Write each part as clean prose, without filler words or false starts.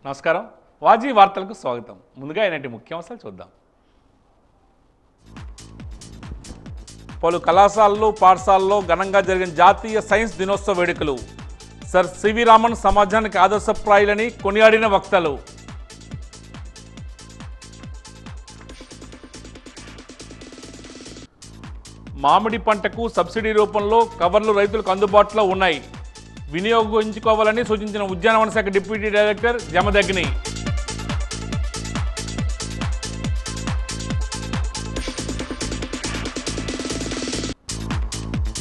నమస్కారం వాజీ వార్తలకు స్వాగతం. ముందుగా ఇలాంటి ముఖ్యాంశాలు చూద్దాం. పలు కళాశాలలు పాఠశాలల్లో ఘనంగా జరిగిన జాతీయ సైన్స్ దినోత్సవ వేడుకలు. సర్ సివి రామన్ సమాజానికి ఆదర్శప్రాయులని కొనియాడిన వక్తలు. మామిడి పంటకు సబ్సిడీ రూపంలో కవర్లు రైతులకు అందుబాటులో ఉన్నాయి. వినియోగించుకోవాలని సూచించిన ఉద్యానవన శాఖ డిప్యూటీ డైరెక్టర్ జమదగ్ని.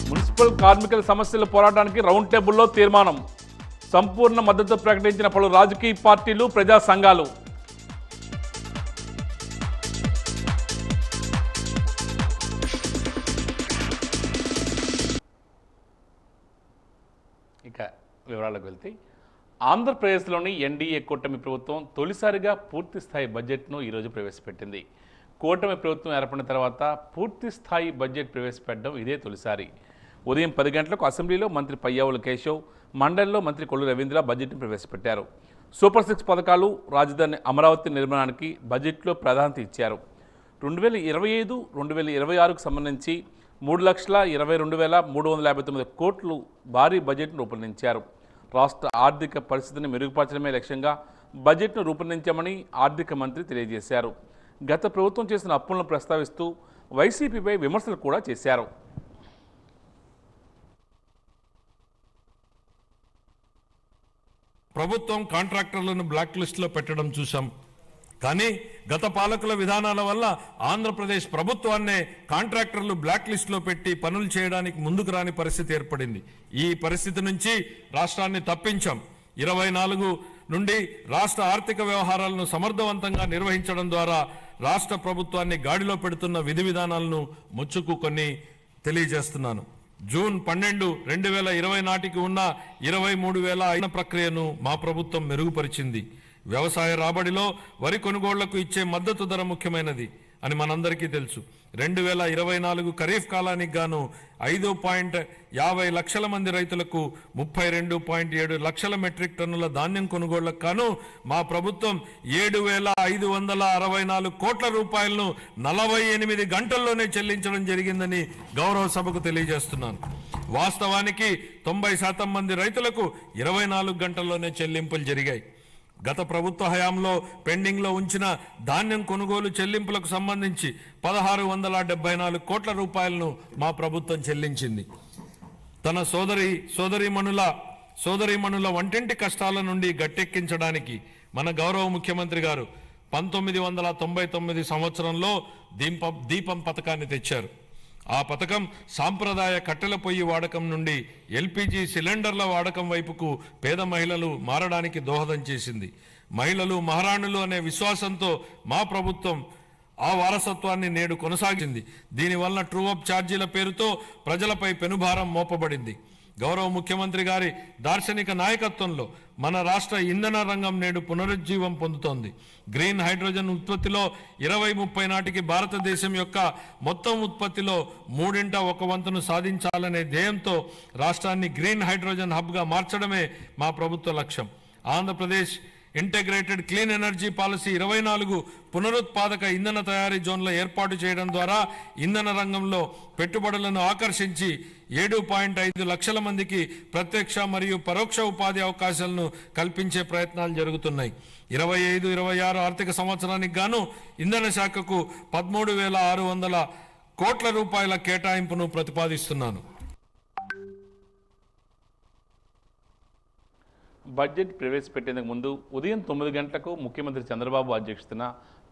మున్సిపల్ కార్మికుల సమస్యల పోరాటానికి రౌండ్ టేబుల్లో తీర్మానం. సంపూర్ణ మద్దతు ప్రకటించిన పలు రాజకీయ పార్టీలు, ప్రజా సంఘాలు. ఇక వివరాలకు వెళ్తే, ఆంధ్రప్రదేశ్లోని ఎన్డీఏ కూటమి ప్రభుత్వం తొలిసారిగా పూర్తి స్థాయి బడ్జెట్ను ఈరోజు ప్రవేశపెట్టింది. కూటమి ప్రభుత్వం ఏర్పడిన తర్వాత పూర్తి స్థాయి బడ్జెట్ ప్రవేశపెట్టడం ఇదే తొలిసారి. ఉదయం 10 గంటలకు అసెంబ్లీలో మంత్రి పయ్యావుల కేశవ్, మండలిలో మంత్రి కొల్లు రవీంద్ర బడ్జెట్ను ప్రవేశపెట్టారు. సూపర్ 6 పథకాలు, రాజధాని అమరావతి నిర్మాణానికి బడ్జెట్లో ప్రాధాన్యత ఇచ్చారు. 2025-2026కు సంబంధించి 3,22,359 కోట్లు భారీ బడ్జెట్ను రూపొందించారు. రాష్ట్ర ఆర్థిక పరిస్థితిని మెరుగుపరచడమే లక్ష్యంగా బడ్జెట్ను రూపొందించామని ఆర్థిక మంత్రి తెలియజేశారు. గత ప్రభుత్వం చేసిన అప్పులను ప్రస్తావిస్తూ వైసీపీపై విమర్శలు కూడా చేశారు. ప్రభుత్వం కాంట్రాక్టర్లను బ్లాక్ లిస్టులో పెట్టడం చూశాం. కానీ గత పాలకుల విధానాల వల్ల ఆంధ్రప్రదేశ్ ప్రభుత్వాన్నే కాంట్రాక్టర్లు బ్లాక్ లిస్టులో పెట్టి పనులు చేయడానికి ముందుకు రాని పరిస్థితి ఏర్పడింది. ఈ పరిస్థితి నుంచి రాష్ట్రాన్ని తప్పించాం. 24 నుండి రాష్ట్ర ఆర్థిక వ్యవహారాలను సమర్థవంతంగా నిర్వహించడం ద్వారా రాష్ట్ర ప్రభుత్వాన్ని గాడిలో పెడుతున్న విధి విధానాలను ముచ్చుకు కొన్ని తెలియజేస్తున్నాను. జూన్ 12, 2020 నాటికి ఉన్న 23,000 అయిన ప్రక్రియను మా ప్రభుత్వం మెరుగుపరిచింది. వ్యవసాయ రాబడిలో వరి కొనుగోళ్లకు ఇచ్చే మద్దతు ధర ముఖ్యమైనది అని మనందరికీ తెలుసు. 2024 ఖరీఫ్ కాలానికి గాను 5.50 లక్షల మంది రైతులకు 32.7 లక్షల మెట్రిక్ టన్నుల ధాన్యం కొనుగోళ్లకు గాను మా ప్రభుత్వం 7,564 కోట్ల రూపాయలను 48 గంటల్లోనే చెల్లించడం జరిగిందని గౌరవ సభకు తెలియజేస్తున్నాను. వాస్తవానికి 90% మంది రైతులకు 24 గంటల్లోనే చెల్లింపులు జరిగాయి. గత ప్రభుత్వ హయాంలో పెండింగ్లో ఉంచిన ధాన్యం కొనుగోలు చెల్లింపులకు సంబంధించి 1,674 కోట్ల రూపాయలను మా ప్రభుత్వం చెల్లించింది. తన సోదరీమణుల వంటింటి కష్టాల నుండి గట్టెక్కించడానికి మన గౌరవ ముఖ్యమంత్రి గారు 1999 సంవత్సరంలో దీపం పథకాన్ని తెచ్చారు. ఆ పథకం సాంప్రదాయ కట్టెల పొయ్యి వాడకం నుండి ఎల్పిజి సిలిండర్ల వాడకం వైపుకు పేద మహిళలు మారడానికి దోహదం చేసింది. మహిళలు మహారాణులు అనే విశ్వాసంతో మా ప్రభుత్వం ఆ వారసత్వాన్ని నేడు కొనసాగింది. దీనివల్ల ట్రూ అప్ ఛార్జీల పేరుతో ప్రజలపై పెనుభారం మోపబడింది. గౌరవ ముఖ్యమంత్రి గారి దార్శనిక నాయకత్వంలో మన రాష్ట్ర ఇంధన రంగం నేడు పునరుజ్జీవం పొందుతోంది. గ్రీన్ హైడ్రోజన్ ఉత్పత్తిలో 2030 నాటికి భారతదేశం యొక్క మొత్తం ఉత్పత్తిలో 1/3 సాధించాలనే ధ్యేయంతో రాష్ట్రాన్ని గ్రీన్ హైడ్రోజన్ హబ్గా మార్చడమే మా ప్రభుత్వ లక్ష్యం. Andhra Pradesh integrated clean energy policy 24 పునరుత్పాదక ఇంధన తయారీ జోన్ల ఏర్పాటు చేయడం ద్వారా ఇంధన రంగంలో పెట్టుబడులను ఆకర్షించి 7.5 లక్షల మందికి ప్రత్యక్ష మరియు పరోక్ష ఉపాధి అవకాశాలను కల్పించే ప్రయత్నాలు జరుగుతున్నాయి. 25-26 ఆర్థిక సంవత్సరానికి గాను ఇంధన శాఖకు 13,600 కోట్ల రూపాయల కేటాయింపును ప్రతిపాదిస్తున్నాను. బడ్జెట్ ప్రవేశపెట్టేందుకు ముందు ఉదయం 9 గంటలకు ముఖ్యమంత్రి చంద్రబాబు అధ్యక్షతన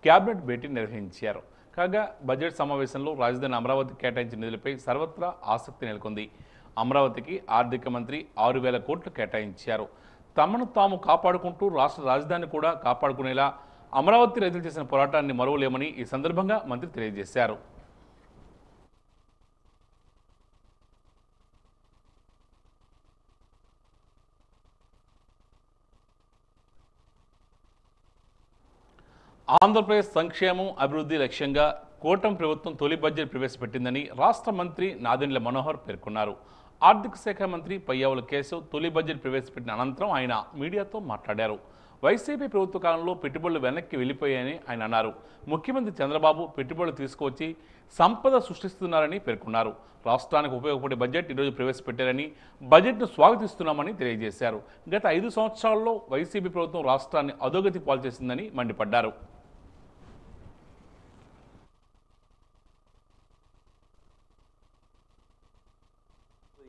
కేబినెట్ భేటీ నిర్వహించారు. కాగా బడ్జెట్ సమావేశంలో రాజధాని అమరావతి కేటాయించిన నిధులపై సర్వత్రా ఆసక్తి నెలకొంది. అమరావతికి ఆర్థిక మంత్రి 6,000 కోట్లు కేటాయించారు. తమను తాము కాపాడుకుంటూ రాష్ట్ర రాజధాని కూడా కాపాడుకునేలా అమరావతి రైతులు చేసిన పోరాటాన్ని మరువలేమని ఈ సందర్భంగా మంత్రి తెలియజేశారు. ఆంధ్రప్రదేశ్ సంక్షేమం, అభివృద్ధి లక్ష్యంగా కూటమి ప్రభుత్వం తొలి బడ్జెట్ ప్రవేశపెట్టిందని రాష్ట్ర మంత్రి నాదెండ్ల మనోహర్ పేర్కొన్నారు. ఆర్థిక శాఖ మంత్రి పయ్యావుల కేశవ్ తొలి బడ్జెట్ ప్రవేశపెట్టిన అనంతరం ఆయన మీడియాతో మాట్లాడారు. వైసీపీ ప్రభుత్వ కాలంలో పెట్టుబడులు వెనక్కి వెళ్ళిపోయాయని ఆయన అన్నారు. ముఖ్యమంత్రి చంద్రబాబు పెట్టుబడులు తీసుకువచ్చి సంపద సృష్టిస్తున్నారని పేర్కొన్నారు. రాష్ట్రానికి ఉపయోగపడే బడ్జెట్ ఈరోజు ప్రవేశపెట్టారని, బడ్జెట్ను స్వాగతిస్తున్నామని తెలియజేశారు. గత 5 సంవత్సరాల్లో వైసీపీ ప్రభుత్వం రాష్ట్రాన్ని అధోగతి పాల్చేసిందని మండిపడ్డారు.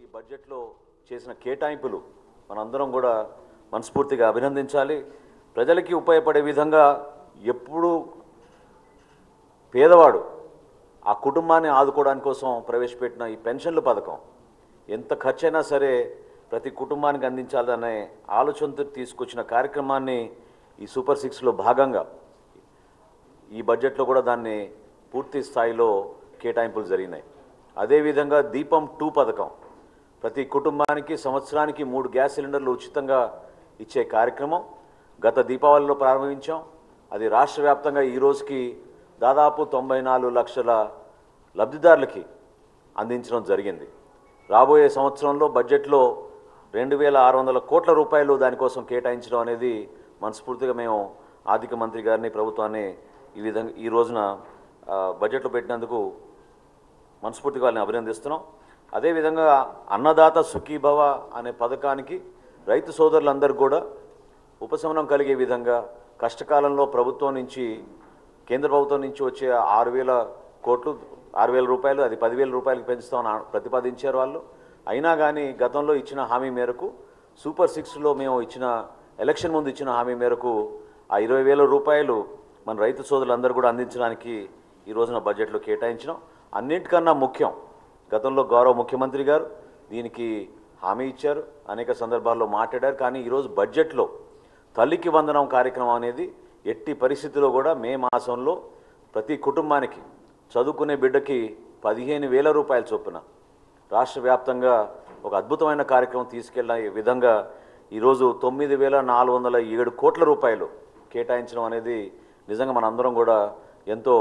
ఈ బడ్జెట్లో చేసిన కేటాయింపులు మనందరం కూడా మనస్ఫూర్తిగా అభినందించాలి. ప్రజలకి ఉపయోగపడే విధంగా ఎప్పుడు పేదవాడు ఆ కుటుంబాన్ని ఆదుకోవడానికి కోసం ప్రవేశపెట్టిన ఈ పెన్షన్ల పథకం ఎంత ఖర్చైనా సరే ప్రతి కుటుంబానికి అందించాలనే ఆలోచనతో తీసుకొచ్చిన కార్యక్రమాన్ని ఈ సూపర్ 6లో భాగంగా ఈ బడ్జెట్లో కూడా దాన్ని పూర్తి స్థాయిలో కేటాయింపులు జరిగినాయి. అదేవిధంగా దీపం 2 పథకం ప్రతి కుటుంబానికి సంవత్సరానికి 3 గ్యాస్ సిలిండర్లు ఉచితంగా ఇచ్చే కార్యక్రమం గత దీపావళిలో ప్రారంభించాం. అది రాష్ట్ర వ్యాప్తంగా ఈ రోజుకి దాదాపు 94 లక్షల లబ్ధిదారులకి అందించడం జరిగింది. రాబోయే సంవత్సరంలో బడ్జెట్లో 2600 కోట్ల రూపాయలు దానికోసం కేటాయించడం అనేది మనస్ఫూర్తిగా మేము ఆర్థిక మంత్రి గారిని, ప్రభుత్వాన్ని ఈ రోజున బడ్జెట్లో పెట్టినందుకు మనస్ఫూర్తిగా వాళ్ళని అభినందిస్తున్నాం. అదేవిధంగా అన్నదాత సుఖీభవ అనే పథకానికి రైతు సోదరులందరూ కూడా ఉపశమనం కలిగే విధంగా కష్టకాలంలో ప్రభుత్వం నుంచి, కేంద్ర ప్రభుత్వం నుంచి వచ్చే 6,000 రూపాయలు అది 10,000 రూపాయలకు పెంచుతామని ప్రతిపాదించారు వాళ్ళు. అయినా కానీ గతంలో ఇచ్చిన హామీ మేరకు సూపర్ 6లో మేము ఎలక్షన్ ముందు ఇచ్చిన హామీ మేరకు ఆ 20,000 రూపాయలు మన రైతు సోదరులందరూ కూడా అందించడానికి ఈ రోజున బడ్జెట్లో కేటాయించడం. అన్నింటికన్నా ముఖ్యం, గతంలో గౌరవ ముఖ్యమంత్రి గారు దీనికి హామీ ఇచ్చారు, అనేక సందర్భాల్లో మాట్లాడారు. కానీ ఈరోజు బడ్జెట్లో తల్లికి వందనం కార్యక్రమం అనేది ఎట్టి పరిస్థితిలో కూడా మే మాసంలో ప్రతి కుటుంబానికి చదువుకునే బిడ్డకి 15,000 రూపాయల చొప్పున రాష్ట్ర వ్యాప్తంగా ఒక అద్భుతమైన కార్యక్రమం తీసుకెళ్లే విధంగా ఈరోజు 9,407 కోట్ల రూపాయలు కేటాయించడం అనేది నిజంగా మనందరం కూడా ఎంతో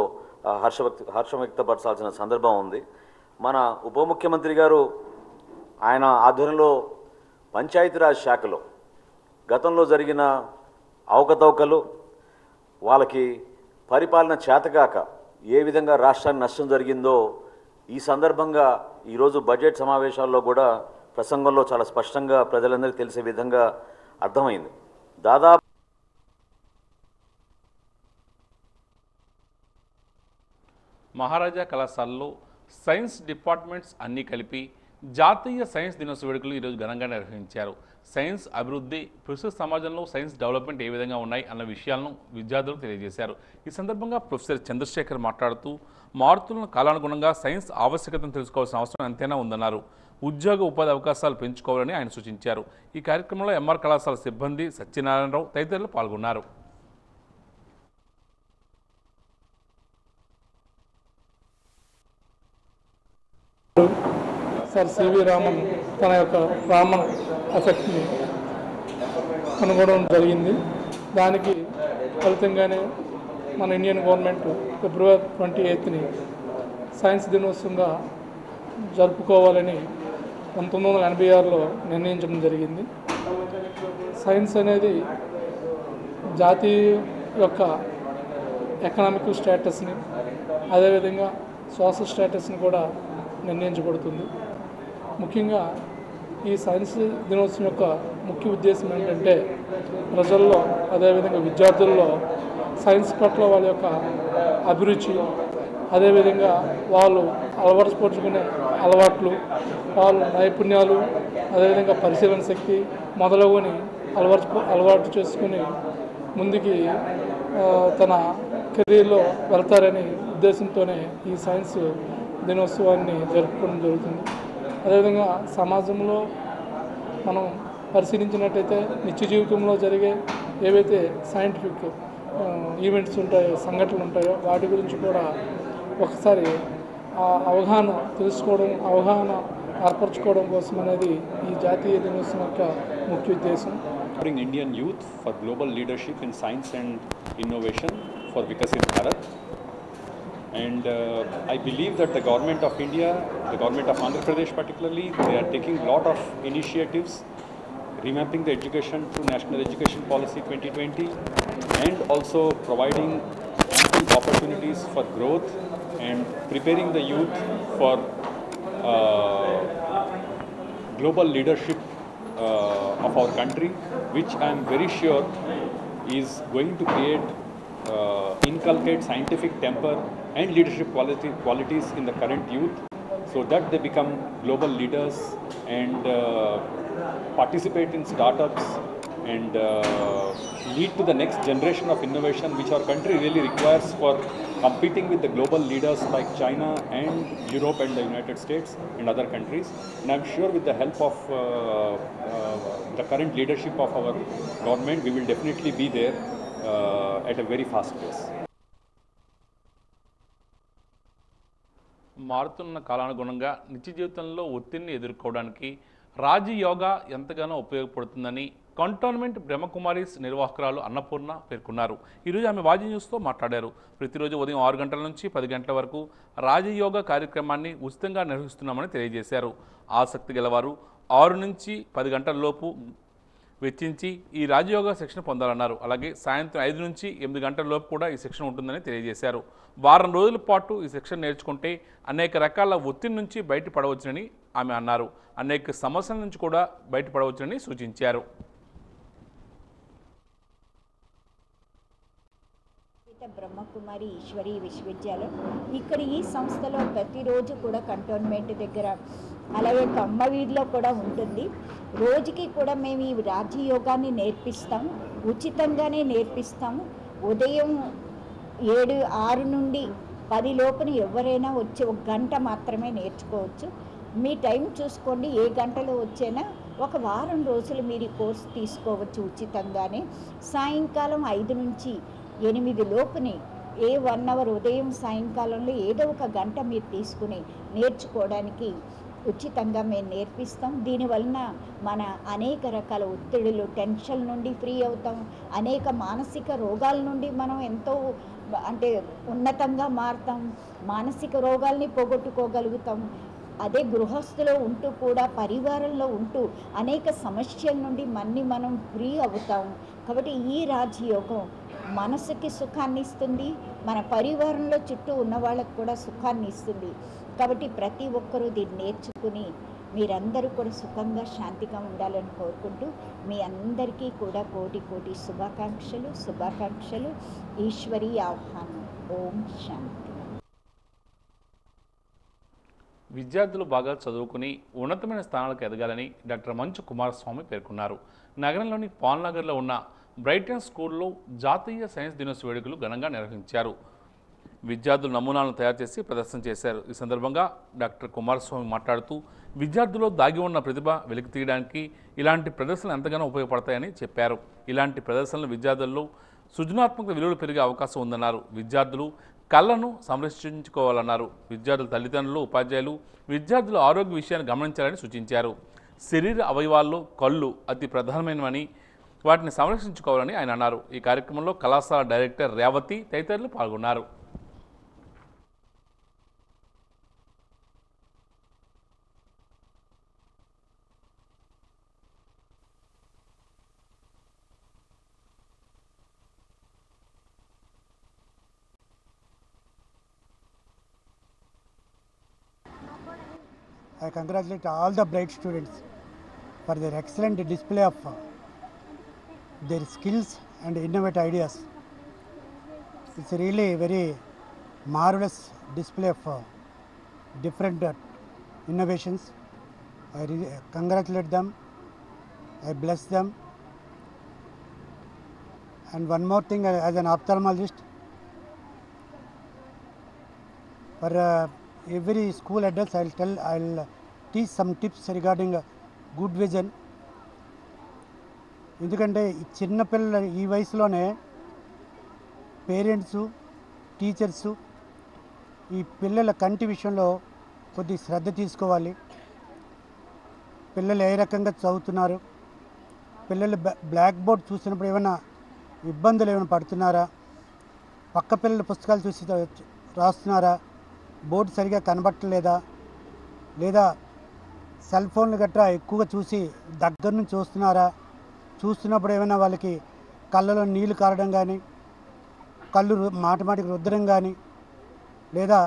హర్షం వ్యక్తపరచాల్సిన సందర్భం ఉంది. మన ఉప ముఖ్యమంత్రి గారు ఆయన ఆధ్వర్యంలో పంచాయతీరాజ్ శాఖలో గతంలో జరిగిన అవకతవకలు, వాళ్ళకి పరిపాలన చేతగాక ఏ విధంగా రాష్ట్రానికి నష్టం జరిగిందో ఈ సందర్భంగా ఈరోజు బడ్జెట్ సమావేశాల్లో కూడా ప్రసంగంలో చాలా స్పష్టంగా ప్రజలందరికీ తెలిసే విధంగా అర్థమైంది. దాదాపు మహారాజా కళాశాలలో సైన్స్ డిపార్ట్మెంట్స్ అన్నీ కలిపి జాతీయ సైన్స్ దినోత్సవ వేడుకలు ఈరోజు ఘనంగా నిర్వహించారు. సైన్స్ అభివృద్ధి, ప్రస్తుత సమాజంలో సైన్స్ డెవలప్మెంట్ ఏ విధంగా ఉన్నాయి అన్న విషయాలను విద్యార్థులకు తెలియజేశారు. ఈ సందర్భంగా ప్రొఫెసర్ చంద్రశేఖర్ మాట్లాడుతూ మారుతున్న కాలానుగుణంగా సైన్స్ ఆవశ్యకతను తెలుసుకోవాల్సిన అవసరం ఎంతైనా ఉందన్నారు. ఉద్యోగ ఉపాధి అవకాశాలు పెంచుకోవాలని ఆయన సూచించారు. ఈ కార్యక్రమంలో ఎంఆర్ కళాశాల సిబ్బంది, సత్యనారాయణరావు తదితరులు పాల్గొన్నారు. సార్ సివి రామన్ తన యొక్క రామన్ ఎఫెక్ట్ని కనుగొనడం జరిగింది. దానికి ఫలితంగానే మన ఇండియన్ గవర్నమెంట్ ఫిబ్రవరి 28ని సైన్స్ దినోత్సవంగా జరుపుకోవాలని 1986లో నిర్ణయించడం జరిగింది. సైన్స్ అనేది జాతీయ యొక్క ఎకనామిక్ స్టేటస్ని, అదేవిధంగా సోషల్ స్టేటస్ని కూడా నిర్ణయించబడుతుంది. ముఖ్యంగా ఈ సైన్స్ దినోత్సవం యొక్క ముఖ్య ఉద్దేశం ఏంటంటే ప్రజల్లో, అదేవిధంగా విద్యార్థుల్లో సైన్స్ పట్ల వాళ్ళ యొక్క అభిరుచి, అదేవిధంగా వాళ్ళు అలవరుచుకునే అలవాట్లు, వాళ్ళ నైపుణ్యాలు, అదేవిధంగా పరిశీలన శక్తి మొదలగుని అలవాటు చేసుకుని ముందుకి తన కెరీర్లో వెళ్తారని ఉద్దేశంతోనే ఈ సైన్స్ దినోత్సవాన్ని జరుపుకోవడం జరుగుతుంది. అదేవిధంగా సమాజంలో మనం పరిశీలించినట్టయితే నిత్య జీవితంలో జరిగే ఏవైతే సైంటిఫిక్ ఈవెంట్స్ ఉంటాయో, సంఘటనలు ఉంటాయో వాటి గురించి కూడా ఒకసారి అవగాహన తెలుసుకోవడం, అవగాహన ఏర్పరచుకోవడం కోసం అనేది ఈ జాతీయ దినోత్సవం యొక్క ముఖ్య ఉద్దేశం. Indian youth for global leadership in science and innovation for Vikasit Bharat. And I believe that the government of India, the government of Andhra Pradesh particularly, they are taking a lot of initiatives remapping the education through National Education Policy 2020, and also providing ample opportunities for growth and preparing the youth for global leadership of our country, which I am very sure is going to inculcate scientific temper and leadership qualities in the current youth, so that they become global leaders and participate in startups and lead to the next generation of innovation, which our country really requires for competing with the global leaders like China and Europe and the United States and other countries. And I'm sure with the help of the current leadership of our government, we will definitely be there at a very fast pace. మారుతున్న కాలానుగుణంగా నిత్య జీవితంలో ఒత్తిడిని ఎదుర్కోవడానికి రాజయోగా ఎంతగానో ఉపయోగపడుతుందని cantonment Brahma Kumaris నిర్వాహకురాలు Annapurna పేర్కొన్నారు. ఈరోజు ఆమె వాజీ న్యూస్తో మాట్లాడారు. ప్రతిరోజు ఉదయం 6 గంటల నుంచి 10 గంటల వరకు రాజయోగా కార్యక్రమాన్ని ఉచితంగా నిర్వహిస్తున్నామని తెలియజేశారు. ఆసక్తి గలవారు 6 నుంచి 10 గంటల లోపు వెచ్చించి ఈ రాజయోగా శిక్షణ పొందాలన్నారు. అలాగే సాయంత్రం 5 నుంచి 8 గంటల లోపు కూడా ఈ శిక్షణ ఉంటుందని తెలియజేశారు. వారం రోజుల పాటు ఈ శిక్షణ నేర్చుకుంటే అనేక రకాల ఒత్తిడి నుంచి బయటపడవచ్చునని ఆమె అన్నారు. అనేక సమస్యల నుంచి కూడా బయటపడవచ్చునని సూచించారు. బ్రహ్మకుమారి ఈశ్వరీ విశ్వవిద్యాలయం ఇక్కడ ఈ సంస్థలో ప్రతిరోజు కూడా కంటోన్మెంట్ దగ్గర అలాగే కమ్మ వీధిలో కూడా ఉంటుంది. రోజుకి కూడా మేము ఈ రాజయోగాన్ని నేర్పిస్తాము, ఉచితంగానే నేర్పిస్తాము. ఉదయం 6 నుండి 10 లోపున ఎవరైనా వచ్చి 1 గంట మాత్రమే నేర్చుకోవచ్చు. మీ టైం చూసుకోండి, ఏ గంటలో వచ్చైనా ఒక వారం రోజులు మీరు ఈ కోర్సు తీసుకోవచ్చు ఉచితంగానే. సాయంకాలం 5 నుంచి 8 లోపుని 1 అవర్ ఉదయం సాయంకాలంలో ఏదో ఒక గంట మీరు తీసుకుని నేర్చుకోవడానికి ఉచితంగా మేము నేర్పిస్తాం. దీనివలన మన అనేక రకాల ఒత్తిడులు, టెన్షన్ నుండి ఫ్రీ అవుతాం. అనేక మానసిక రోగాల నుండి మనం ఎంతో ఉన్నతంగా మారుతాం. మానసిక రోగాల్ని పోగొట్టుకోగలుగుతాం. అదే గృహస్థులో ఉంటూ కూడా పరివారంలో ఉంటూ అనేక సమస్యల నుండి మనం ఫ్రీ అవుతాం. కాబట్టి ఈ రాజయోగం మనసుకి సుఖాన్ని ఇస్తుంది, మన పరివారంలో చుట్టూ ఉన్న వాళ్ళకు కూడా సుఖాన్ని ఇస్తుంది. కాబట్టి ప్రతి ఒక్కరూ దీన్ని నేర్చుకుని మీరందరూ కూడా సుఖంగా శాంతిగా ఉండాలని కోరుకుంటూ మీ అందరికీ కూడా కోటి శుభాకాంక్షలు. ఈశ్వరీ ఆహ్వానం. ఓం శాంతి. విద్యార్థులు బాగా చదువుకుని ఉన్నతమైన స్థానాలకు ఎదగాలని డాక్టర్ మంచు కుమారస్వామి పేర్కొన్నారు. నగరంలోని పాల్నగర్లో ఉన్న బ్రైటన్ స్కూల్లో జాతీయ సైన్స్ దినోత్సవ వేడుకలు ఘనంగా నిర్వహించారు. విద్యార్థులు నమూనాలను తయారు చేసి ప్రదర్శన చేశారు. ఈ సందర్భంగా డాక్టర్ కుమారస్వామి మాట్లాడుతూ విద్యార్థుల్లో దాగి ఉన్న ప్రతిభ వెలికి తీయడానికి ఇలాంటి ప్రదర్శనలు ఎంతగానో ఉపయోగపడతాయని చెప్పారు. ఇలాంటి ప్రదర్శనలు విద్యార్థుల్లో సృజనాత్మక విలువలు పెరిగే అవకాశం ఉందన్నారు. విద్యార్థులు కళను సంరక్షించుకోవాలన్నారు. విద్యార్థుల తల్లిదండ్రులు, ఉపాధ్యాయులు విద్యార్థుల ఆరోగ్య విషయాన్ని గమనించాలని సూచించారు. శరీర అవయవాల్లో కళ్ళు అతి ప్రధానమైనవని, వాటిని సంరక్షించుకోవాలని ఆయన అన్నారు. ఈ కార్యక్రమంలో కళాశాల డైరెక్టర్ రేవతి తదితరులు పాల్గొన్నారు. I congratulate all the bright students for their excellent display of their skills and innovative ideas. It's really a very marvelous display of different innovations. I congratulate them, I bless them. And one more thing, as an ophthalmologist, for every school adults I'll teach some tips regarding good vision. ఎందుకంటే ఈ చిన్నపిల్లల ఈ వయసులోనే parents, teachers ఈ పిల్లల కంటి విషయంలో కొద్ది శ్రద్ధ తీసుకోవాలి. పిల్లలు ఏ రకంగా చదువుతున్నారు, పిల్లలు బ్లాక్ బోర్డ్ చూసినప్పుడు ఏమైనా ఇబ్బందులు ఏమైనా పడుతున్నారా, పక్క పిల్లల పుస్తకాలు చూసి రాస్తున్నారా, బోర్డు సరిగా కనబట్టలేదా, లేదా సెల్ ఫోన్లు గట్రా ఎక్కువగా చూసి దగ్గర నుంచి చూస్తున్నారా, చూస్తున్నప్పుడు ఏమైనా వాళ్ళకి కళ్ళలో నీళ్లు కారడం కానీ, కళ్ళు మాటికి రుద్దడం కానీ, లేదా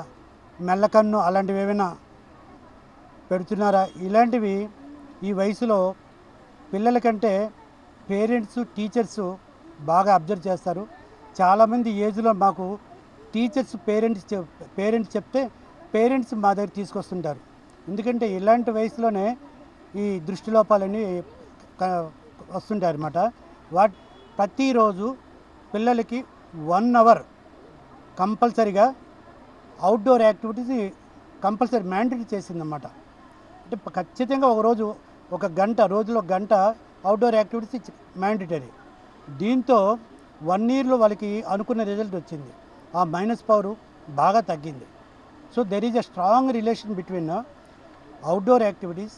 మెల్లకన్ను అలాంటివి ఏమైనా పెడుతున్నారా? ఇలాంటివి ఈ వయసులో పిల్లలకంటే పేరెంట్స్ టీచర్స్ బాగా అబ్జర్వ్ చేస్తారు. చాలామంది ఏజ్లో మాకు టీచర్స్ పేరెంట్స్ చెప్తే పేరెంట్స్ మా దగ్గర తీసుకొస్తుంటారు. ఎందుకంటే ఇలాంటి వయసులోనే ఈ దృష్టి లోపాలని వస్తుంటాయి అన్నమాట. ప్రతిరోజు పిల్లలకి 1 అవర్ కంపల్సరీగా అవుట్డోర్ యాక్టివిటీస్ కంపల్సరీ మ్యాండేటరీ చేసిందన్నమాట. అంటే ఖచ్చితంగా ఒక గంట రోజులో గంట అవుట్డోర్ యాక్టివిటీస్ మ్యాండేటరీ. దీంతో 1 ఇయర్లో వాళ్ళకి అనుకున్న రిజల్ట్ వచ్చింది. ఆ మైనస్ పవర్ బాగా తగ్గింది. So there is a strong relation between outdoor activities,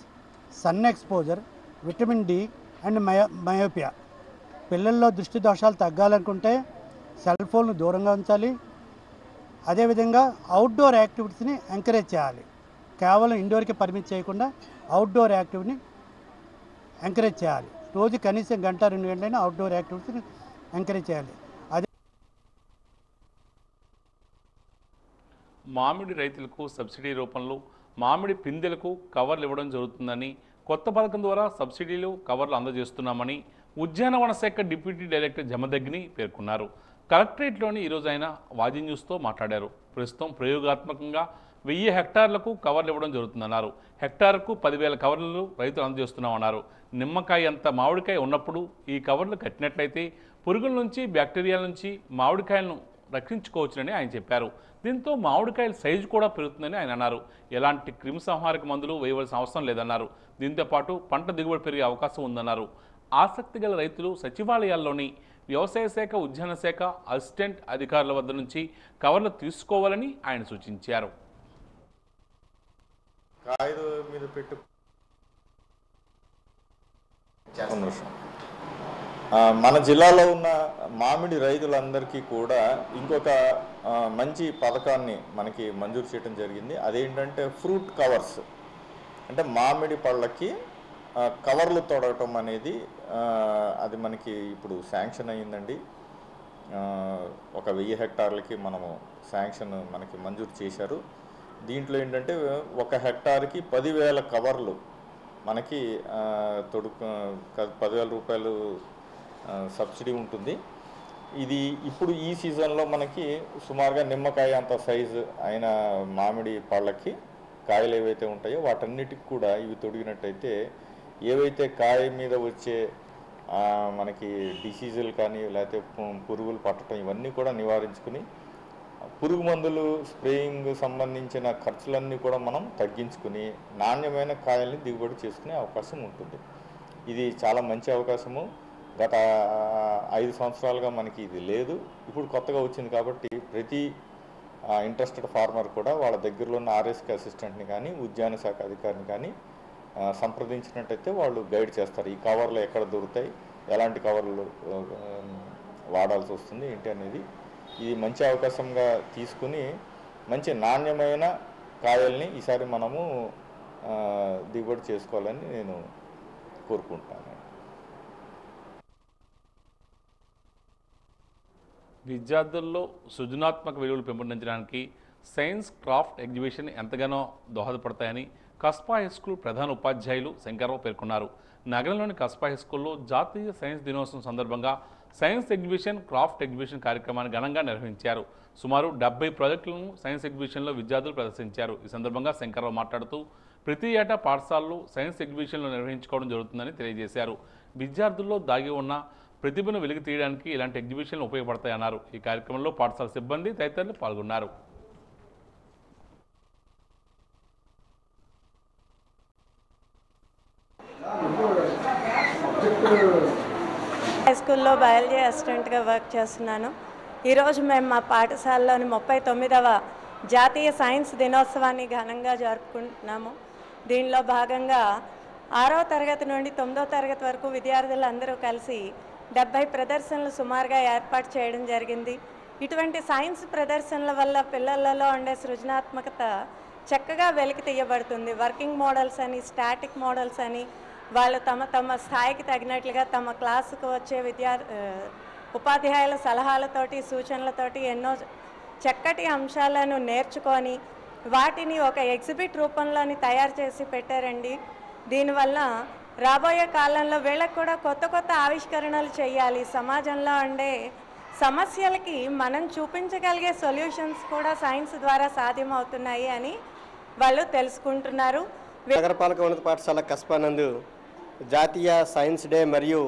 sun exposure, vitamin D and myopia. పిల్లల్లో దృష్టి దోషాలు తగ్గాలనుకుంటే సెల్ ఫోన్ను దూరంగా ఉంచాలి. అదేవిధంగా అవుట్డోర్ యాక్టివిటీస్ని ఎంకరేజ్ చేయాలి. కేవలం ఇండోర్కి పరిమితి చేయకుండా అవుట్డోర్ యాక్టివిటీని ఎంకరేజ్ చేయాలి. రోజు కనీసం 1-2 గంటలైనా అవుట్డోర్ యాక్టివిటీస్ని ఎంకరేజ్ చేయాలి. మామిడి రైతులకు సబ్సిడీ రూపంలో మామిడి పిందెలకు కవర్లు ఇవ్వడం జరుగుతుందని, కొత్త పథకం ద్వారా సబ్సిడీలు కవర్లు అందజేస్తున్నామని ఉద్యానవన శాఖ డిప్యూటీ డైరెక్టర్ జమదగ్ని పేర్కొన్నారు. కలెక్టరేట్లోని ఈరోజు ఆయన వాజీ న్యూస్తో మాట్లాడారు. ప్రస్తుతం ప్రయోగాత్మకంగా 1000 హెక్టార్లకు కవర్లు ఇవ్వడం జరుగుతుందన్నారు. హెక్టార్కు 10,000 కవర్లు రైతులు అందజేస్తున్నామన్నారు. నిమ్మకాయ అంత మామిడికాయ ఉన్నప్పుడు ఈ కవర్లు కట్టినట్లయితే పురుగుల నుంచి, బ్యాక్టీరియాల నుంచి మామిడికాయలను రక్షించుకోవచ్చునని ఆయన చెప్పారు. దీంతో మామిడికాయల సైజు కూడా పెరుగుతుందని ఆయన అన్నారు. ఎలాంటి క్రిమిసంహారక మందులు వేయవలసిన అవసరం లేదన్నారు. దీంతో పాటు పంట దిగుబడి పెరిగే అవకాశం ఉందన్నారు. ఆసక్తి గల రైతులు సచివాలయాల్లోని వ్యవసాయ శాఖ, ఉద్యాన శాఖ అసిస్టెంట్ అధికారుల వద్ద నుంచి కవర్లు తీసుకోవాలని ఆయన సూచించారు. మన జిల్లాలో ఉన్న మామిడి రైతులందరికీ కూడా ఇంకొక మంచి పథకాన్ని మనకి మంజూరు చేయడం జరిగింది. అదేంటంటే ఫ్రూట్ కవర్స్. అంటే మామిడి పళ్ళకి కవర్లు తొడగటం అనేది అది మనకి ఇప్పుడు శాంక్షన్ అయ్యిందండి. ఒక 1000 హెక్టార్లకి మనము శాంక్షన్ మనకి మంజూరు చేశారు. దీంట్లో ఏంటంటే 1 హెక్టార్కి 10,000 కవర్లు మనకి 10,000 రూపాయలు సబ్సిడీ ఉంటుంది. ఇది ఇప్పుడు ఈ సీజన్లో మనకి సుమారుగా నిమ్మకాయ అంత సైజు అయిన మామిడి పళ్ళకి కాయలు ఏవైతే ఉంటాయో వాటన్నిటికి కూడా ఇవి తొడిగినట్టయితే ఏవైతే కాయ మీద వచ్చే మనకి డిసీజులు కానీ లేకపోతే పురుగులు పట్టడం ఇవన్నీ కూడా నివారించుకుని పురుగు మందులు స్ప్రేయింగ్ సంబంధించిన ఖర్చులన్నీ కూడా మనం తగ్గించుకుని నాణ్యమైన కాయల్ని దిగుబడి చేసుకునే అవకాశం ఉంటుంది. ఇది చాలా మంచి అవకాశము. గత 5 సంవత్సరాలుగా మనకి ఇది లేదు. ఇప్పుడు కొత్తగా వచ్చింది కాబట్టి ప్రతి ఇంట్రెస్టెడ్ ఫార్మర్ కూడా వాళ్ళ దగ్గరలో ఉన్న ఆర్ఎస్కే అసిస్టెంట్ని కానీ, ఉద్యాన శాఖ అధికారిని కానీ సంప్రదించినట్టయితే వాళ్ళు గైడ్ చేస్తారు. ఈ కవర్లు ఎక్కడ దొరుకుతాయి, ఎలాంటి కవర్లు వాడాల్సి వస్తుంది ఏంటి అనేది. ఇది మంచి అవకాశంగా తీసుకుని మంచి నాణ్యమైన కాయల్ని ఈసారి మనము దిగుబడి చేసుకోవాలని నేను కోరుకుంటున్నాను. విద్యార్థుల్లో సృజనాత్మక విలువలు పెంపొందించడానికి సైన్స్ క్రాఫ్ట్ ఎగ్జిబిషన్ ఎంతగానో దోహదపడతాయని కస్బా హై స్కూల్ ప్రధాన ఉపాధ్యాయులు శంకర్రావు పేర్కొన్నారు. నగరంలోని కస్బా హై స్కూల్లో జాతీయ సైన్స్ దినోత్సవం సందర్భంగా సైన్స్ ఎగ్జిబిషన్, క్రాఫ్ట్ ఎగ్జిబిషన్ కార్యక్రమాన్ని ఘనంగా నిర్వహించారు. సుమారు 70 ప్రాజెక్టులను సైన్స్ ఎగ్జిబిషన్లో విద్యార్థులు ప్రదర్శించారు. ఈ సందర్భంగా శంకర్రావు మాట్లాడుతూ ప్రతి ఏటా పాఠశాలలో సైన్స్ ఎగ్జిబిషన్లు నిర్వహించుకోవడం జరుగుతుందని తెలియజేశారు. విద్యార్థుల్లో దాగి ఉన్న ప్రతిభను వెలికి తీయడానికి ఇలాంటి ఎగ్జిబిషన్లు ఉపయోగపడతాయన్నారు. ఈ కార్యక్రమంలో పాఠశాల సిబ్బంది తదితరులు పాల్గొన్నారు. హై స్కూల్లో బయాలజీ అసిస్టెంట్గా వర్క్ చేస్తున్నాను. ఈరోజు మేము మా పాఠశాలలోని 39వ జాతీయ సైన్స్ దినోత్సవాన్ని ఘనంగా జరుపుకుంటున్నాము. దీనిలో భాగంగా 6వ తరగతి నుండి 9వ తరగతి వరకు విద్యార్థులందరూ కలిసి 70 ప్రదర్శనలు సుమారుగా ఏర్పాటు చేయడం జరిగింది. ఇటువంటి సైన్స్ ప్రదర్శనల వల్ల పిల్లలలో ఉండే సృజనాత్మకత చక్కగా వెలికి తీయబడుతుంది. వర్కింగ్ మోడల్స్ అని, స్టాటిక్ మోడల్స్ అని వాళ్ళు తమ తమ స్థాయికి తగినట్లుగా తమ క్లాసుకు వచ్చే ఉపాధ్యాయుల సలహాలతోటి, సూచనలతోటి ఎన్నో చక్కటి అంశాలను నేర్చుకొని వాటిని ఒక ఎగ్జిబిట్ రూపంలోని తయారు చేసి పెట్టారండి. దీనివల్ల రాబోయే కాలంలో వీళ్ళకు కూడా కొత్త కొత్త ఆవిష్కరణలు చేయాలి. సమాజంలో ఉండే సమస్యలకి మనం చూపించగలిగే సొల్యూషన్స్ కూడా సైన్స్ ద్వారా సాధ్యమవుతున్నాయి అని వాళ్ళు తెలుసుకుంటున్నారు. నగరపాలక ఉన్నత పాఠశాల కస్బా నందు జాతీయ సైన్స్ డే మరియు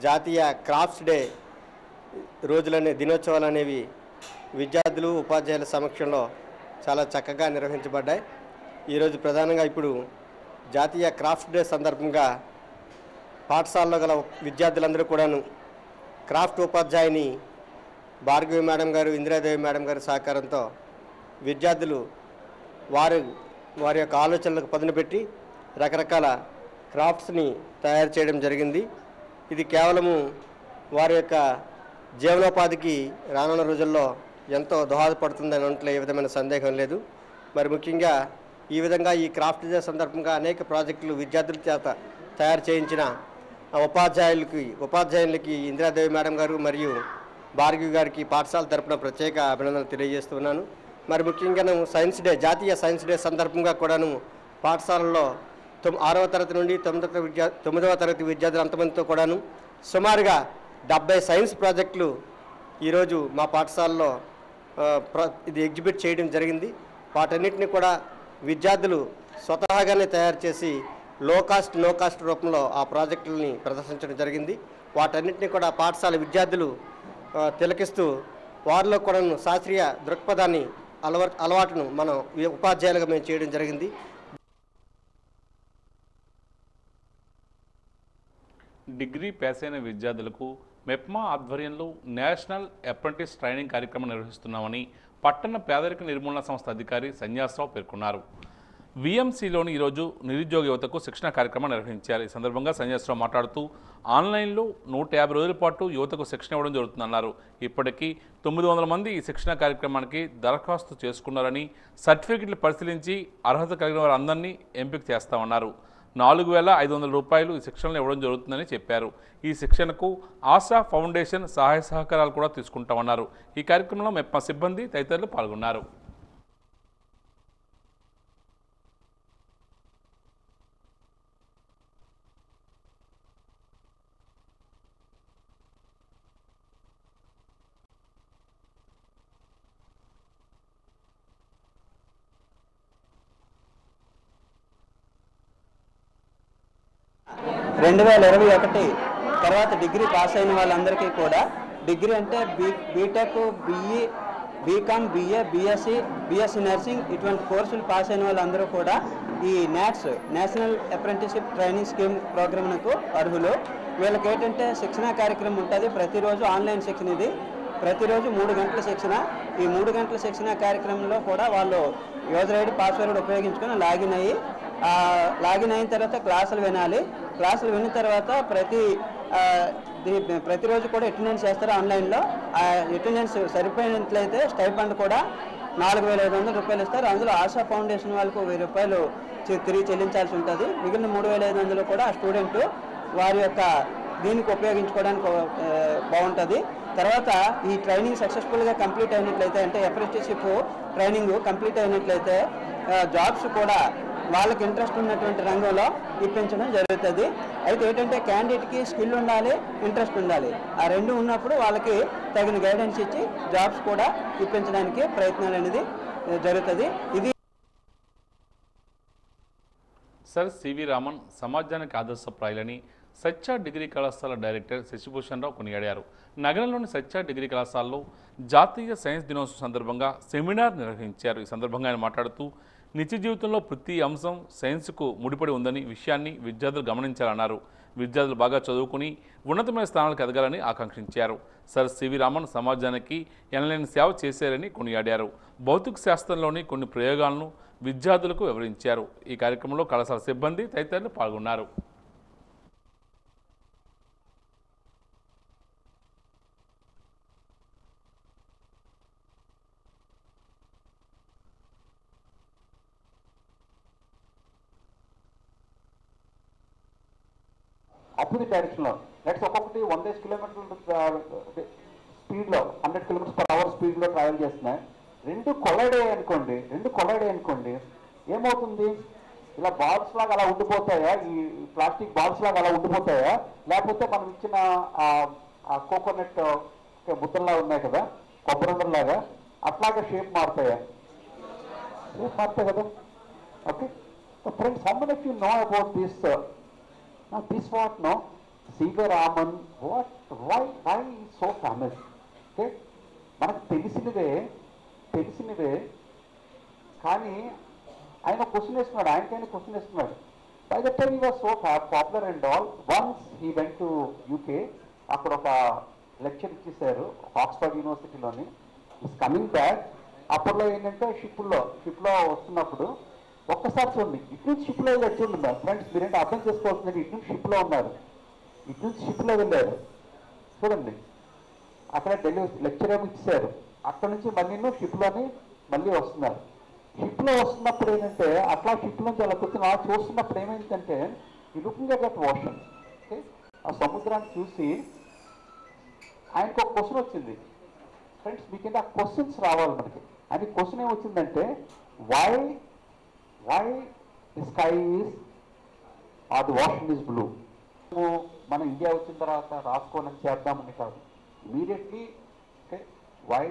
జాతీయ క్రాఫ్ట్స్ డే దినోత్సవాలు అనేవి విద్యార్థులు ఉపాధ్యాయుల సమక్షంలో చాలా చక్కగా నిర్వహించబడ్డాయి. ఈరోజు ప్రధానంగా ఇప్పుడు జాతీయ క్రాఫ్ట్స్ డే సందర్భంగా పాఠశాలలో గల విద్యార్థులందరూ కూడాను క్రాఫ్ట్ ఉపాధ్యాయుని భార్గవి మేడం గారు, ఇందిరాదేవి మేడం గారి సహకారంతో విద్యార్థులు వారి యొక్క ఆలోచనలకు పదును పెట్టి రకరకాల క్రాఫ్ట్స్ని తయారు చేయడం జరిగింది. ఇది కేవలము వారి యొక్క జీవనోపాధికి రానున్న రోజుల్లో ఎంతో దోహదపడుతుందని అనట్లో ఏ విధమైన సందేహం లేదు. మరి ముఖ్యంగా ఈ విధంగా ఈ క్రాఫ్ట్ డే సందర్భంగా అనేక ప్రాజెక్టులు విద్యార్థుల చేత తయారు చేయించిన ఉపాధ్యాయులకి ఇందిరాదేవి మేడం గారు మరియు భార్గవి గారికి పాఠశాల తరపున ప్రత్యేక అభినందనలు తెలియజేస్తున్నాను. మరి ముఖ్యంగా సైన్స్ డే, జాతీయ సైన్స్ డే సందర్భంగా కూడాను పాఠశాలలో 6వ తరగతి నుండి 9వ తరగతి విద్యార్థులు అంతమందితో కూడాను సుమారుగా 70 సైన్స్ ప్రాజెక్టులు ఈరోజు మా పాఠశాలలో ఇది ఎగ్జిబిట్ చేయడం జరిగింది. వాటన్నిటిని కూడా విద్యార్థులు స్వతహాగానే తయారు చేసి నో కాస్ట్ రూపంలో ఆ ప్రాజెక్టులని ప్రదర్శించడం జరిగింది. వాటన్నిటిని కూడా పాఠశాల విద్యార్థులు తిలకిస్తూ వారిలో కూడా శాస్త్రీయ దృక్పథాన్ని అలవాటును మనం ఉపాధ్యాయులుగా మేము చేయడం జరిగింది. డిగ్రీ పాస్ అయిన విద్యార్థులకు మెప్మా ఆధ్వర్యంలో నేషనల్ అప్రెంటిస్ ట్రైనింగ్ కార్యక్రమం నిర్వహిస్తున్నామని పట్టణ పేదరిక నిర్మూలన సంస్థ అధికారి సన్యాసరావు పేర్కొన్నారు. విఎంసీలోని ఈరోజు నిరుద్యోగ యువతకు శిక్షణ కార్యక్రమం నిర్వహించారు. ఈ సందర్భంగా సన్యాసరావు మాట్లాడుతూ ఆన్లైన్లో 150 రోజుల పాటు యువతకు శిక్షణ ఇవ్వడం జరుగుతుందన్నారు. ఇప్పటికీ 900 మంది ఈ శిక్షణ కార్యక్రమానికి దరఖాస్తు చేసుకున్నారని, సర్టిఫికెట్లు పరిశీలించి అర్హత కలిగిన వారందరినీ ఎంపిక చేస్తామన్నారు. 4,500 రూపాయలు ఈ శిక్షణలో ఇవ్వడం జరుగుతుందని చెప్పారు. ఈ శిక్షణకు ఆశా ఫౌండేషన్ సహాయ సహకారాలు కూడా తీసుకుంటామన్నారు. ఈ కార్యక్రమంలో మెప్మా సిబ్బంది తదితరులు పాల్గొన్నారు. తర్వాత డిగ్రీ పాస్ అయిన వాళ్ళందరికీ కూడా, డిగ్రీ అంటే BTech, BE, BCom, BA, BSc nursing ఇటువంటి కోర్సులు పాస్ అయిన వాళ్ళందరూ కూడా ఈ నేషనల్ అప్రెంటిస్షిప్ ట్రైనింగ్ స్కీమ్ ప్రోగ్రామ్కు అర్హులు. వీళ్ళకి ఏంటంటే శిక్షణా కార్యక్రమం ఉంటుంది. ప్రతిరోజు ఆన్లైన్ శిక్షణ, ఇది ప్రతిరోజు 3 గంటల శిక్షణ. ఈ 3 గంటల శిక్షణ కార్యక్రమంలో కూడా వాళ్ళు యూజర్ ఐడి, పాస్వర్డ్ ఉపయోగించుకొని లాగిన్ అయిన తర్వాత క్లాసులు వినాలి. క్లాసులు విన్న తర్వాత ప్రతిరోజు కూడా అటెండెన్స్ చేస్తారు ఆన్లైన్లో. అటెండెన్స్ సరిపోయినట్లయితే స్టైఫండ్ కూడా 4,500 రూపాయలు ఇస్తారు. అందులో ఆశా ఫౌండేషన్ వాళ్ళకు 1000 రూపాయలు తిరిగి చెల్లించాల్సి ఉంటుంది. మిగిలిన 3,500 కూడా ఆ స్టూడెంట్ వారి యొక్క దీనికి ఉపయోగించుకోవడానికి బాగుంటుంది. తర్వాత ఈ ట్రైనింగ్ సక్సెస్ఫుల్గా కంప్లీట్ అయినట్లయితే, అంటే అప్రెంటిస్షిప్ ట్రైనింగ్ కంప్లీట్ అయినట్లయితే జాబ్స్ కూడా వాళ్ళకి ఇంట్రెస్ట్ ఉన్నటువంటి రంగంలో ఇప్పించడం జరుగుతుంది. అయితే ఏంటంటే క్యాండిడేట్కి స్కిల్ ఉండాలి, ఇంట్రెస్ట్ ఉండాలి. ఆ రెండు ఉన్నప్పుడు వాళ్ళకి తగిన గైడెన్స్ ఇచ్చి జాబ్స్ కూడా ఇప్పించడానికి ప్రయత్నాలు అనేది జరుగుతుంది. ఇది సర్ సివి రామన్ సమాజానికి ఆదర్శప్రాయులని సత్య డిగ్రీ కళాశాల డైరెక్టర్ శశిభూషణ్ రావు కొనియాడారు. నగరంలోని సత్య డిగ్రీ కళాశాలలో జాతీయ సైన్స్ దినోత్సవం సందర్భంగా సెమినార్ నిర్వహించారు. ఈ సందర్భంగా ఆయన మాట్లాడుతూ నిత్య జీవితంలో ప్రతి అంశం సైన్స్కు ముడిపడి ఉందని విషయాన్ని విద్యార్థులు గమనించాలన్నారు. విద్యార్థులు బాగా చదువుకుని ఉన్నతమైన స్థానాలకు ఎదగాలని ఆకాంక్షించారు. సర్ సివి రామన్ సమాజానికి ఎనలేని సేవ చేశారని కొనియాడారు. భౌతిక శాస్త్రంలోని కొన్ని ప్రయోగాలను విద్యార్థులకు వివరించారు. ఈ కార్యక్రమంలో కళాశాల సిబ్బంది తదితరులు పాల్గొన్నారు. ఆపోజిట్ డైరెక్షన్లో నెక్స్ట్ ఒక్కొక్కటి 100 కిలోమీటర్ల స్పీడ్లో 100 km/h స్పీడ్లో ట్రావెల్ చేస్తున్నాయి. రెండు కొలైడ్ అయ్యాయి అనుకోండి ఏమవుతుంది? ఇలా బాల్స్ లాగా అలా ఉండిపోతాయా? ఈ ప్లాస్టిక్ బాల్స్ లాగా అలా ఉండిపోతాయా? లేకపోతే మనం ఇచ్చిన ఆ కోకోనట్ ముద్దల్లా ఉన్నాయి కదా, కొబ్బరిలాగా, అట్లాగే షేప్ మారుతాయా? షేప్ మారుతాయి కదా. Okay friends, how many of you know about this what know C V Raman why so famous? Okay, మనకు తెలిసినవే కానీ ఆయన క్వశ్చన్ వేస్తున్నాడు, క్వశ్చన్ వేస్తున్నాడు. By the time he was so popular and all, once he went to UK, అక్కడ ఒక lecture ఇచ్చేసారు Oxford యూనివర్సిటీలోని. Is coming back. అప్పట్లో ఏంటంటే షిప్లో వస్తున్నప్పుడు ఒక్కసారి చూడండి, ఇటు నుంచి షిప్లో వెళ్ళి చూడండి ఫ్రెండ్స్, మీరేంటి అర్థం చేసుకోవాల్సింది, ఇటు నుంచి షిప్లో ఉన్నారు, ఇటు నుంచి షిప్లో వెళ్ళారు చూడండి. అక్కడ ఢిల్లీ లెక్చర్ ఏమి ఇచ్చారు, అక్కడ నుంచి మళ్ళీ వస్తున్నారు. షిప్లో వస్తున్నప్పుడు ఏంటంటే అట్లా షిప్ నుంచి అలా కూర్చొని చూస్తున్నప్పుడు ఏమైందంటే ఈ looking at that ocean, okay, ఆ సముద్రాన్ని చూసి ఆయనకు ఒక క్వశ్చన్ వచ్చింది. ఫ్రెండ్స్, మీకేంటి ఆ క్వశ్చన్స్ రావాలి మనకి. ఆయన క్వశ్చన్ ఏమొచ్చిందంటే why the sky is or the ocean is blue. మన ఇండియా వచ్చిన తర్వాత రాసుకోవాలని చేద్దామని కాదు, immediately okay why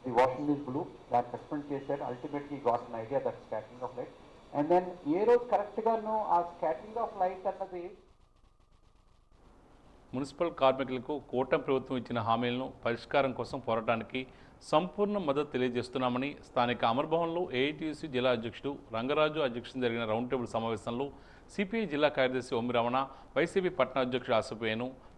the ocean is blue దాన్ని ఎక్స్ప్లెయిన్ చేశారు. Ultimately got an idea that scattering of light. And then ఏ రోజు కరెక్ట్గాను ఆ స్కాటరింగ్ ఆఫ్ లైట్ అన్నది మున్సిపల్ కార్మికులకు కూటమి ప్రభుత్వం ఇచ్చిన హామీలను పరిష్కారం కోసం పోరాటానికి సంపూర్ణ మద్దతు తెలియజేస్తున్నామని స్థానిక అమర్భవన్లో ఏఐటీయూసీ జిల్లా అధ్యక్షుడు రంగరాజు అధ్యక్షతన జరిగిన రౌండ్ టేబుల్ సమావేశంలో సిపిఐ జిల్లా కార్యదర్శి ఓమిరమణ, వైసీపీ పట్టణ అధ్యక్షుడు ఆసిఫ్,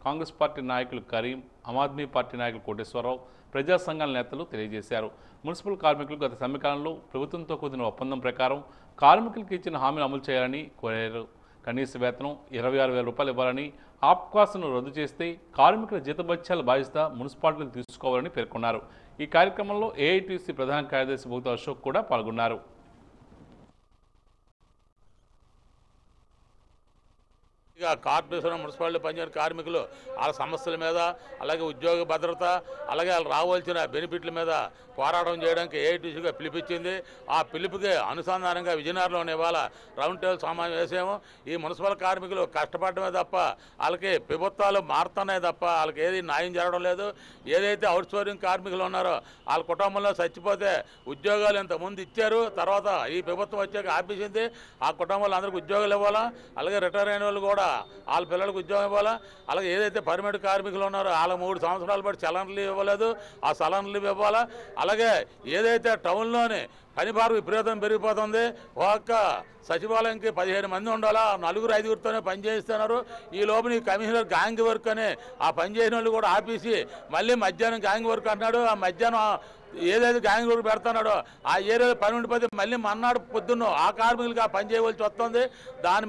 కాంగ్రెస్ పార్టీ నాయకులు కరీం, ఆమ్ ఆద్మీ పార్టీ నాయకులు కోటేశ్వరరావు, ప్రజా సంఘాల నేతలు తెలియజేశారు. మున్సిపల్ కార్మికులు గత సమ్మెకాలంలో ప్రభుత్వంతో కుదిరిన ఒప్పందం ప్రకారం కార్మికులకు ఇచ్చిన హామీలు అమలు చేయాలని కోరారు. కనీస వేతనం 26,000 రూపాయలు ఇవ్వాలని, ఆప్కాస్ను రద్దు చేస్తే కార్మికుల జీతభత్యాల బాధ్యత మున్సిపాలిటీలు తీసుకోవాలని పేర్కొన్నారు. ఈ కార్యక్రమంలో ఏఐటీసీ ప్రధాన కార్యదర్శి భూత అశోక్ కూడా పాల్గొన్నారు. కార్పొరేషన్ మున్సిపాలిటీ పనిచేసిన కార్మికులు వాళ్ళ సమస్యల మీద, అలాగే ఉద్యోగ భద్రత, అలాగే వాళ్ళు రావాల్సిన బెనిఫిట్ల మీద పోరాటం చేయడానికి ఏఐటీసీగా పిలిపించింది. ఆ పిలుపుకి అనుసంధానంగా విజయనగరంలోని ఇవాళ రౌండ్ టేబుల్ సమావేశం. ఈ మున్సిపల్ కార్మికులు కష్టపడమే తప్ప వాళ్ళకి ప్రభుత్వాలు మారుతున్నాయి తప్ప వాళ్ళకి ఏది న్యాయం జరగడం లేదు. ఏదైతే అవుట్సోర్సింగ్ కార్మికులు ఉన్నారో వాళ్ళ కుటుంబంలో చచ్చిపోతే ఉద్యోగాలు ఇంతకుముందు ఇచ్చారు, తర్వాత ఈ ప్రభుత్వం వచ్చాక ఆపేసింది. ఆ కుటుంబాలు అందరికీ ఉద్యోగాలు ఇవ్వాలా, అలాగే రిటైర్ అయిన వాళ్ళు కూడా వాళ్ళ పిల్లలకు ఉద్యోగం ఇవ్వాలా. అలాగే ఏదైతే పర్మనెంట్ కార్మికులు ఉన్నారో వాళ్ళ 3 సంవత్సరాల పాటు చలన్ లీవ్ ఇవ్వలేదు, ఆ చలన్ లీవ్ ఇవ్వాలా. అలాగే ఏదైతే టౌన్లోని పని భారం విపరీతం పెరిగిపోతుంది, ఒక్క సచివాలయంకి 15 మంది ఉండాలా, 4-5తోనే పని చేయిస్తున్నారు. ఈ లోపల ఈ కమిషనర్ గ్యాంగ్ వర్క్ అని ఆ పని చేసిన వాళ్ళు కూడా ఆపేసి మళ్ళీ మధ్యాహ్నం గ్యాంగ్ వర్క్ అన్నాడు. ఆ మధ్యాహ్నం ఏదైతే గ్యాంగ్ వర్క్ పెడుతున్నాడో ఆ ఏరియాలో పని ఉండిపోతే మళ్ళీ మన్నాడు పొద్దున్న ఆ కార్మికులకి ఆ పని చేయవలసి వస్తుంది. దాని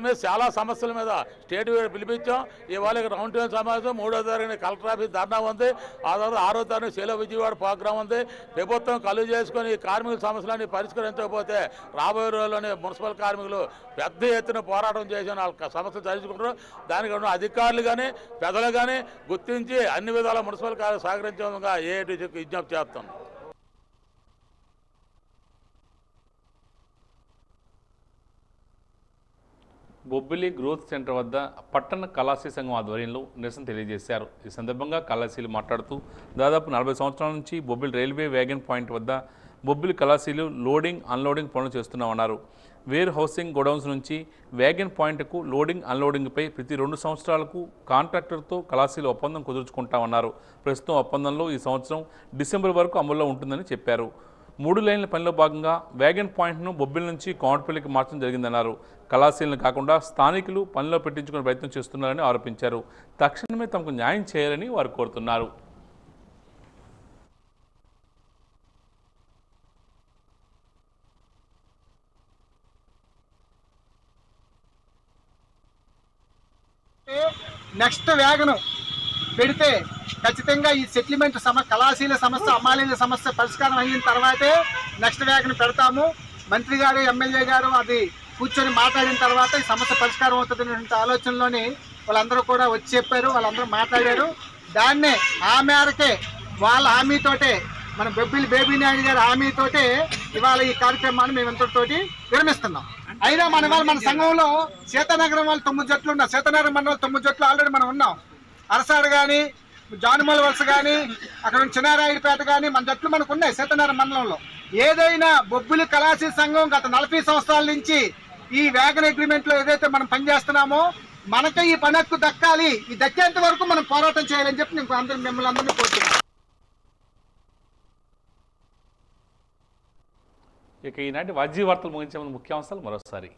మీద చాలా సమస్యల మీద స్టేట్ పిలిపించాం. ఇవాళ రౌండ్ టేబుల్ సమావేశం 3వ తారీఖున కలెక్టర్ ఆఫీస్ ధర్నా ఉంది, ఆ తర్వాత 6వ తారీఖున సేలో విజయవాడ ప్రోగ్రాం ఉంది. ప్రభుత్వం కలుగు చేసుకొని కార్మికుల సమస్యలన్నీ పరిష్కరించకపోతే రాబోయే రోజుల్లోనే మున్సిపల్ కార్మికులు పెద్ద ఎత్తున పోరాటం చేసి వాళ్ళ సమస్యలు తెలుసుకుంటారు. దానికి అధికారులు కానీ పెద్దలు కానీ గుర్తించి అన్ని విధాల మున్సిపల్ కార్మికులు సహకరించే విధంగా ఏఐటీసీకి విజ్ఞప్తి చేస్తాం. బొబ్బిలి గ్రోత్ సెంటర్ వద్ద పట్టణ కళాశీ సంఘం ఆధ్వర్యంలో నిరసన తెలియజేశారు. ఈ సందర్భంగా కళాశీలు మాట్లాడుతూ దాదాపు 40 సంవత్సరాల నుంచి బొబ్బిలి రైల్వే వ్యాగన్ పాయింట్ వద్ద బొబ్బిలి కళాశీలు లోడింగ్ అన్లోడింగ్ పనులు చేస్తున్నామన్నారు. వేర్ హౌసింగ్ గోడౌన్స్ నుంచి వ్యాగన్ పాయింట్కు లోడింగ్ అన్లోడింగ్పై ప్రతి 2 సంవత్సరాలకు కాంట్రాక్టర్తో కళాశీలు ఒప్పందం కుదుర్చుకుంటామన్నారు. ప్రస్తుతం ఒప్పందంలో ఈ సంవత్సరం డిసెంబర్ వరకు అమల్లో ఉంటుందని చెప్పారు. 3 లైన్ల పనిలో భాగంగా వ్యాగన్ పాయింట్ను బొబ్బిలి నుంచి కోమటిపల్లికి మార్చడం జరిగిందన్నారు. కళాశీలను కాకుండా స్థానికులు పనిలో పెట్టించుకునే ప్రయత్నం చేస్తున్నారని ఆరోపించారు. తక్షణమే తమకు న్యాయం చేయాలని వారు కోరుతున్నారు. నెక్స్ట్ వ్యాగను పెడితే ఖచ్చితంగా ఈ సెటిల్మెంట్ కళాశీల సమస్య, అమ్మాలీల సమస్య పరిష్కారం అయిన తర్వాతే నెక్స్ట్ వ్యాగన్ పెడతాము. మంత్రి గారు, ఎమ్మెల్యే గారు అది కూర్చొని మాట్లాడిన తర్వాత ఈ సమస్య పరిష్కారం అవుతుందనే ఆలోచనలోని వాళ్ళందరూ కూడా వచ్చి చెప్పారు, వాళ్ళందరూ మాట్లాడారు. దాన్నే ఆ మేరకే వాళ్ళ హామీతోటే మన బేబీ నాయుడు గారి హామీతోటే ఇవాళ ఈ కార్యక్రమాన్ని మేము ఇంతటితోటి విరమిస్తున్నాం. అయినా మన సంఘంలో సీతానగరం వాళ్ళు 9 జట్లు ఉన్నారు. సీతానగరం మండలం 9 జట్లు ఆల్రెడీ మనం ఉన్నాం. అరసాడు కానీ, జానుమూల వలస కానీ, అక్కడ చిన్నారాయుడిపేట కానీ మన జట్లు మనకు ఉన్నాయి సీతానగరం మండలంలో. ఏదైనా బొబ్బిలి కళాశీ సంఘం గత 40 సంవత్సరాల నుంచి ఈ వ్యాగన్ అగ్రిమెంట్లో ఏదైతే మనం పనిచేస్తున్నామో మనకి ఈ పని హక్కు దక్కాలి. ఈ దక్కేంత వరకు మనం పోరాటం చేయాలని చెప్పి నేను మిమ్మల్ని అందరినీ కోరుతున్నాను. ఇక ఈనాటి వాజ్య వార్తలు ముగించే ముందు ముఖ్యాంశాలు మరోసారి.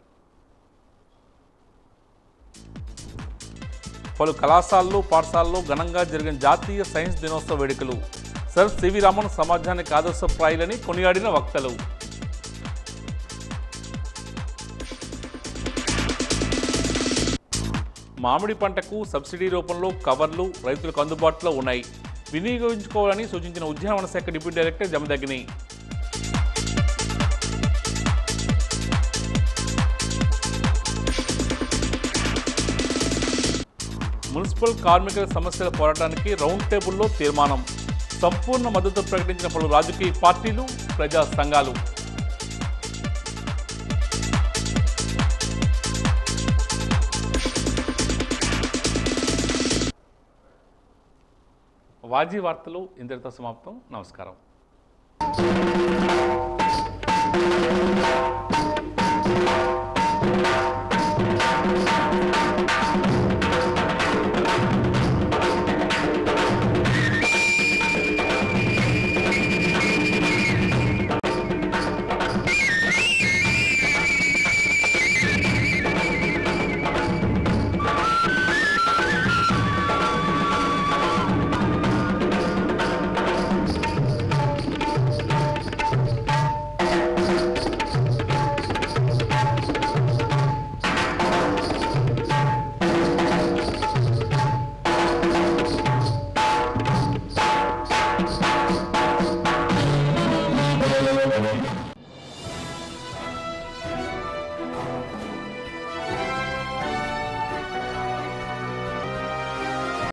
పలు కళాశాలలు పాఠశాలల్లో ఘనంగా జరిగిన జాతీయ సైన్స్ దినోత్సవ వేడుకలు. సర్ సివి రామన్ సమాజానికి ఆదర్శప్రాయులని కొనియాడిన వక్తలు. మామిడి పంటకు సబ్సిడీ రూపంలో కవర్లు రైతులకు అందుబాటులో ఉన్నాయి, వినియోగించుకోవాలని సూచించిన ఉద్యానవన శాఖ డిప్యూటీ డైరెక్టర్ జమదగ్ని. మున్సిపల్ కార్మికుల సమస్యల పోరాటానికి రౌండ్ టేబుల్లో తీర్మానం. సంపూర్ణ మద్దతు ప్రకటించిన పలు రాజకీయ పార్టీలు, ప్రజా సంఘాలు. వాజీ వార్తలు ఇంతటితో సమాప్తం. నమస్కారం.